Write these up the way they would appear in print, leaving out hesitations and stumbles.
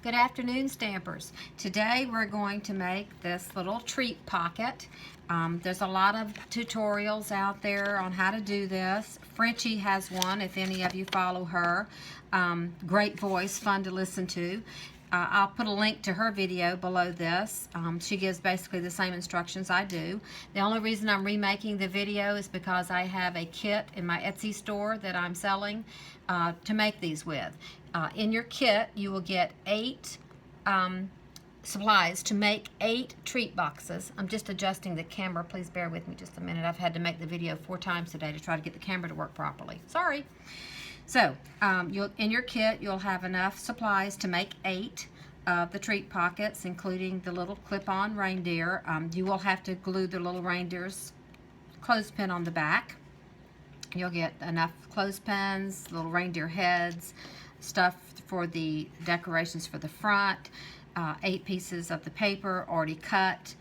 Good afternoon, Stampers. Today we're going to make this little treat pocket. There's a lot of tutorials out there on how to do this. Frenchie has one if any of you follow her. Great voice, fun to listen to. I'll put a link to her video below this. She gives basically the same instructions I do. The only reason I'm remaking the video is because I have a kit in my Etsy store that I'm selling to make these with. In your kit, you will get 8 supplies to make 8 treat boxes. I'm just adjusting the camera. Please bear with me just a minute. I've had to make the video 4 times today to try to get the camera to work properly. Sorry. So, in your kit, you'll have enough supplies to make 8 of the treat pockets, including the little clip-on reindeer. You will have to glue the little reindeer's clothespin on the back. You'll get enough clothespins, little reindeer heads, stuff for the decorations for the front, 8 pieces of the paper already cut,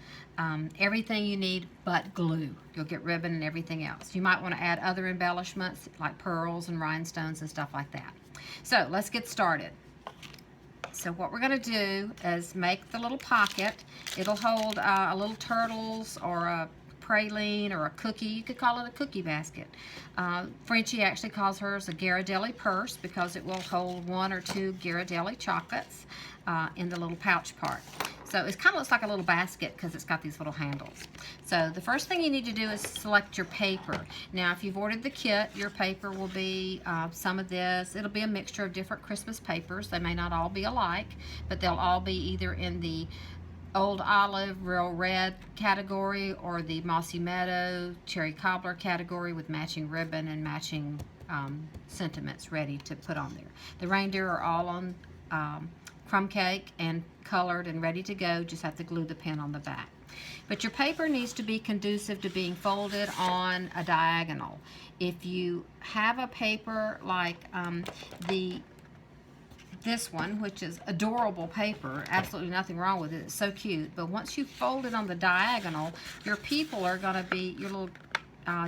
everything you need but glue. You'll get ribbon and everything else. You might want to add other embellishments like pearls and rhinestones and stuff like that. So let's get started. So what we're going to do is make the little pocket. It'll hold a little turtles or a praline or a cookie. You could call it a cookie basket. Frenchie actually calls hers a Ghirardelli purse because it will hold 1 or 2 Ghirardelli chocolates in the little pouch part. So it kind of looks like a little basket because it's got these little handles. So the first thing you need to do is select your paper. Now if you've ordered the kit, your paper will be some of this. It'll be a mixture of different Christmas papers. They may not all be alike, but they'll all be either in the Old Olive, Real Red category or the Mossy Meadow, Cherry Cobbler category with matching ribbon and matching sentiments ready to put on there. The reindeer are all on crumb cake and colored and ready to go. Just have to glue the pin on the back. But your paper needs to be conducive to being folded on a diagonal. If you have a paper like this one, which is adorable paper, absolutely nothing wrong with it, it's so cute, but once you fold it on the diagonal, your people are going to be, your little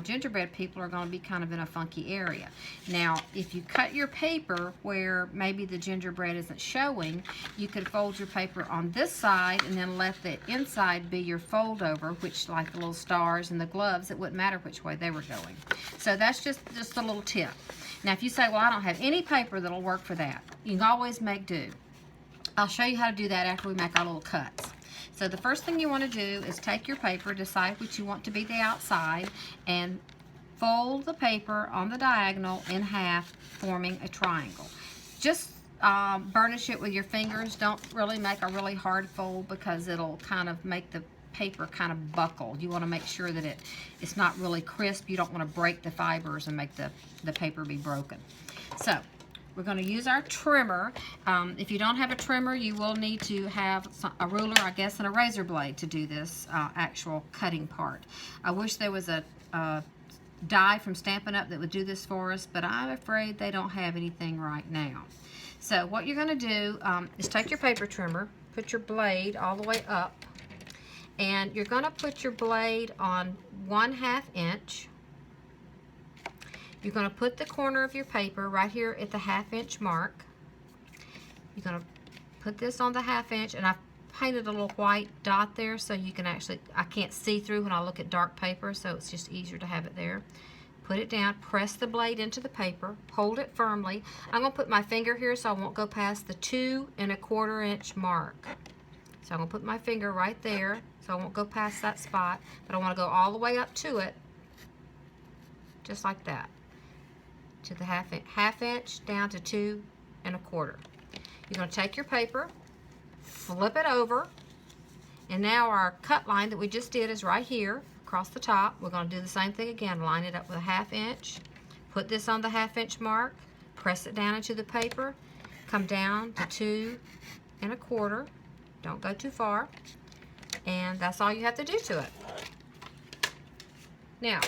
gingerbread people are going to be kind of in a funky area. Now, if you cut your paper where maybe the gingerbread isn't showing, you could fold your paper on this side and then let the inside be your fold over, which like the little stars and the gloves, it wouldn't matter which way they were going. So that's just a little tip. Now, if you say, well, I don't have any paper that'll work for that, you can always make do. I'll show you how to do that after we make our little cuts. So the first thing you want to do is take your paper, decide what you want to be the outside, and fold the paper on the diagonal in half, forming a triangle. Just burnish it with your fingers. Don't really make a really hard fold because it'll kind of make the paper kind of buckle. You want to make sure that it's not really crisp. You don't want to break the fibers and make the paper be broken. So we're going to use our trimmer. If you don't have a trimmer, you will need to have a ruler, I guess, and a razor blade to do this actual cutting part. I wish there was a die from Stampin' Up! That would do this for us, but I'm afraid they don't have anything right now. So what you're going to do is take your paper trimmer, put your blade all the way up, and you're going to put your blade on 1/2 inch. You're going to put the corner of your paper right here at the 1/2 inch mark. You're going to put this on the 1/2 inch, and I've painted a little white dot there so you can actually, I can't see through when I look at dark paper, so it's just easier to have it there. Put it down, press the blade into the paper, hold it firmly. I'm going to put my finger here so I won't go past the 2 1/4 inch mark. So I'm going to put my finger right there so I won't go past that spot, but I want to go all the way up to it, just like that, to the 1/2 inch down to 2 1/4. You're going to take your paper, flip it over, and now our cut line that we just did is right here across the top. We're going to do the same thing again, line it up with a 1/2 inch, put this on the 1/2 inch mark, press it down into the paper, come down to 2 1/4. Don't go too far, and that's all you have to do to it. Now,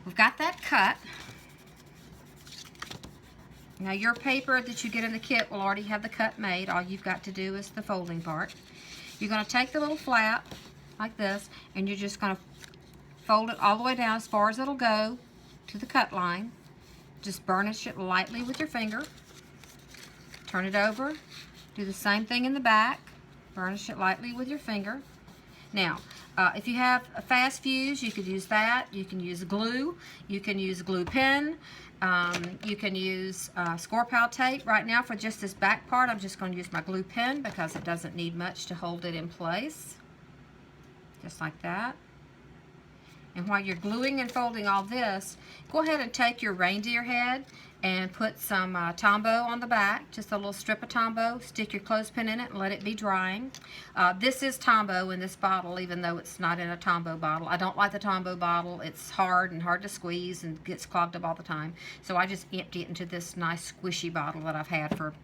we've got that cut. Now your paper that you get in the kit will already have the cut made. All you've got to do is the folding part. You're going to take the little flap like this, and you're just going to fold it all the way down as far as it'll go to the cut line. Just burnish it lightly with your finger. Turn it over. Do the same thing in the back. Burnish it lightly with your finger. Now, if you have a fast fuse, you could use that. You can use glue. You can use a glue pen. You can use score pile tape. Right now, for just this back part, I'm just going to use my glue pen because it doesn't need much to hold it in place. Just like that. And while you're gluing and folding all this, go ahead and take your reindeer head and put some Tombow on the back, just a little strip of Tombow. Stick your clothespin in it and let it be drying. This is Tombow in this bottle, even though it's not in a Tombow bottle. I don't like the Tombow bottle. It's hard and hard to squeeze and gets clogged up all the time. So I just empty it into this nice squishy bottle that I've had for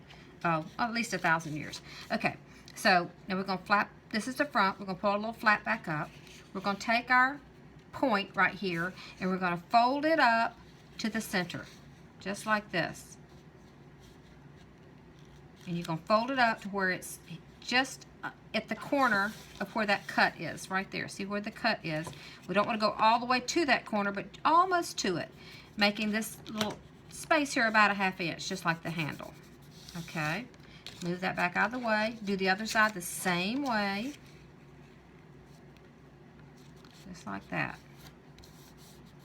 at least 1,000 years. Okay, so now we're going to flap. This is the front. We're going to pull a little flap back up. We're going to take our point right here and we're going to fold it up to the center. Just like this. And you're going to fold it up to where it's just at the corner of where that cut is, right there. See where the cut is? We don't want to go all the way to that corner, but almost to it, making this little space here about a 1/2 inch, just like the handle. Okay, move that back out of the way. Do the other side the same way. Just like that.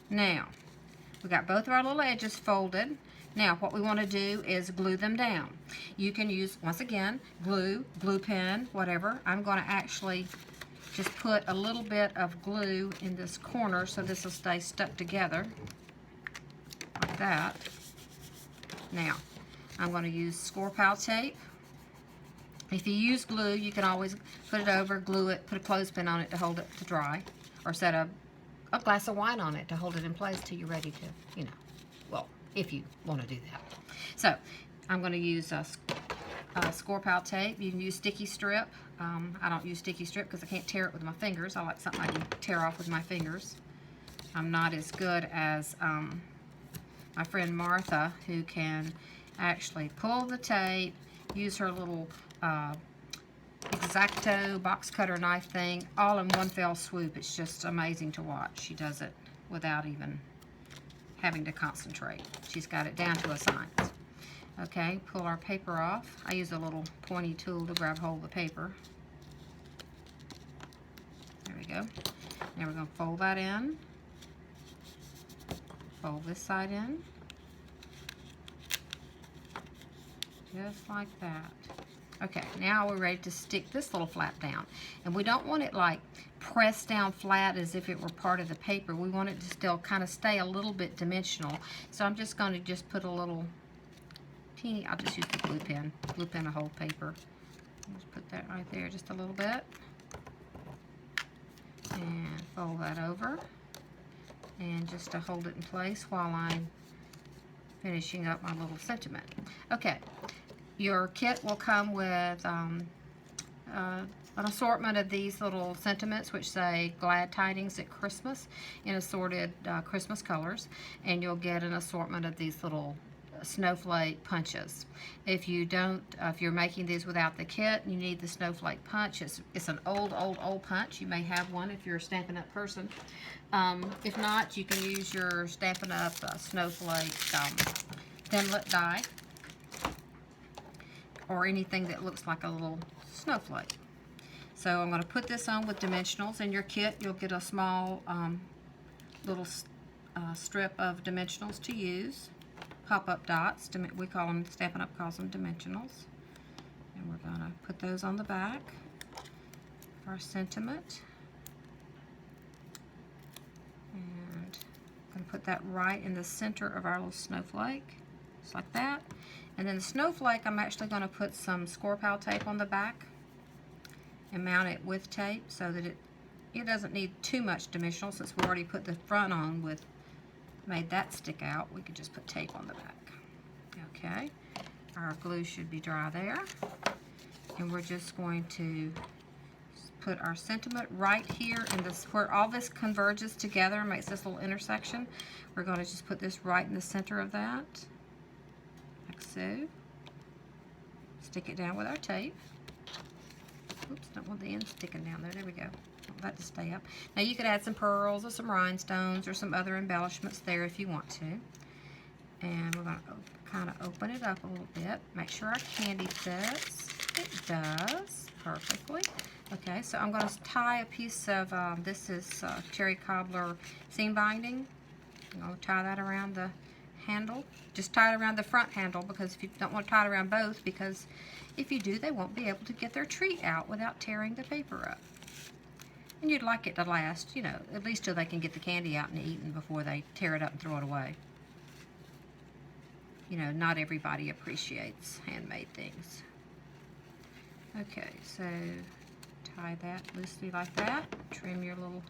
Now, we got both of our little edges folded. Now, what we want to do is glue them down. You can use, once again, glue, glue pen, whatever. I'm going to actually just put a little bit of glue in this corner so this will stay stuck together, like that. Now, I'm going to use score pile tape. If you use glue, you can always put it over, glue it, put a clothespin on it to hold it to dry, or set a glass of wine on it to hold it in place till you're ready to, you know, well, if you want to do that. So, I'm going to use score pile tape. You can use sticky strip. I don't use sticky strip because I can't tear it with my fingers. I like something I can tear off with my fingers. I'm not as good as my friend Martha, who can actually pull the tape, use her little X-Acto box cutter knife thing all in one fell swoop. It's just amazing to watch. She does it without even having to concentrate. She's got it down to a science. Okay, pull our paper off. I use a little pointy tool to grab hold of the paper. There we go. Now we're going to fold that in. Fold this side in. Just like that. Okay, now we're ready to stick this little flap down. And we don't want it like pressed down flat as if it were part of the paper. We want it to still kind of stay a little bit dimensional. So I'm just going to just put a little teeny, I'll just use the glue pen to hold paper. Just put that right there just a little bit. And fold that over. And just to hold it in place while I'm finishing up my little sentiment. Okay. Your kit will come with an assortment of these little sentiments which say Glad Tidings at Christmas in assorted Christmas colors, and you'll get an assortment of these little snowflake punches. If you don't, if you're making these without the kit, you need the snowflake punch. It's an old punch. You may have one if you're a Stampin' Up! Person. If not, you can use your Stampin' Up! Snowflake Thinlit die, or anything that looks like a little snowflake. So I'm going to put this on with dimensionals. In your kit, you'll get a small little strip of dimensionals to use. Pop-up dots. We call them, Stampin' Up! Calls them dimensionals. And we're going to put those on the back for our sentiment. And I'm going to put that right in the center of our little snowflake. Just like that. And then the snowflake, I'm actually going to put some score pile tape on the back and mount it with tape so that it doesn't need too much dimensional, since we already put the front on with, made that stick out. We could just put tape on the back. Okay, our glue should be dry there. And we're just going to put our sentiment right here in this, where all this converges together and makes this little intersection. We're going to just put this right in the center of that. Like so. Stick it down with our tape. Oops, don't want the end sticking down there. There we go. Want that to stay up. Now you could add some pearls or some rhinestones or some other embellishments there if you want to. And we're going to kind of open it up a little bit. Make sure our candy fits. It does perfectly. Okay, so I'm going to tie a piece of, this is cherry cobbler seam binding. I'm going to tie that around the handle. Just tie it around the front handle, because if you don't want to tie it around both, because if you do, they won't be able to get their treat out without tearing the paper up. And you'd like it to last, you know, at least till they can get the candy out and eaten before they tear it up and throw it away. You know, not everybody appreciates handmade things. Okay, so tie that loosely like that. Trim your little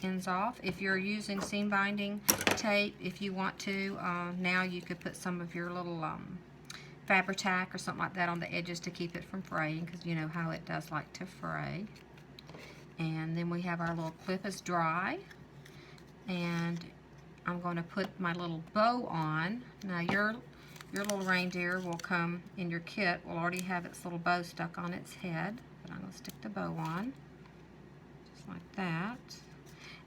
ends off. If you're using seam binding tape, if you want to, now you could put some of your little Fabri-Tac or something like that on the edges to keep it from fraying, because you know how it does like to fray. And then we have our little clip is dry, and I'm going to put my little bow on. Now your little reindeer will come in your kit, will already have its little bow stuck on its head, but I'm going to stick the bow on just like that.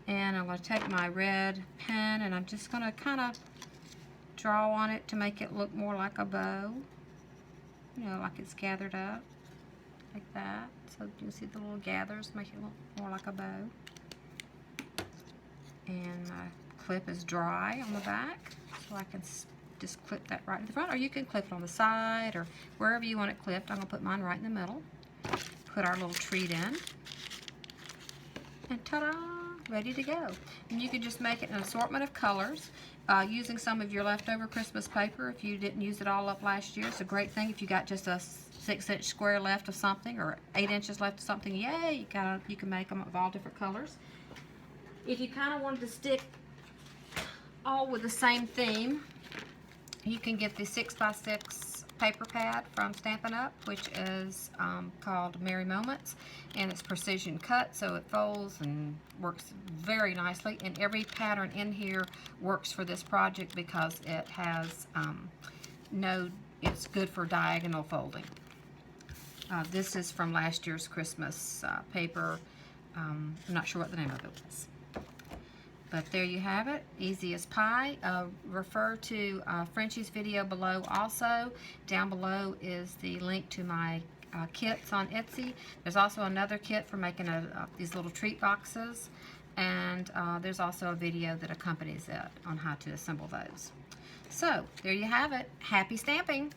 And I'm going to take my red pen and I'm just going to kind of draw on it to make it look more like a bow, you know, like it's gathered up like that. So you can see the little gathers make it look more like a bow. And my clip is dry on the back, so I can just clip that right in the front, or you can clip it on the side or wherever you want it clipped. I'm going to put mine right in the middle. Put our little treat in, and ta-da! Ready to go. And you can just make it an assortment of colors using some of your leftover Christmas paper. If you didn't use it all up last year, it's a great thing. If you got just a 6-inch square left of something, or 8 inches left of something, yay, you can make them of all different colors. If you kind of wanted to stick all with the same theme, you can get the 6x6 paper pad from Stampin' Up, which is called Merry Moments, and it's precision cut, so it folds and works very nicely. And every pattern in here works for this project because it has it's good for diagonal folding. This is from last year's Christmas paper. I'm not sure what the name of it was. But there you have it, easy as pie. Refer to Frenchie's video below also. Down below is the link to my kits on Etsy. There's also another kit for making these little treat boxes. And there's also a video that accompanies it on how to assemble those. So, there you have it. Happy stamping!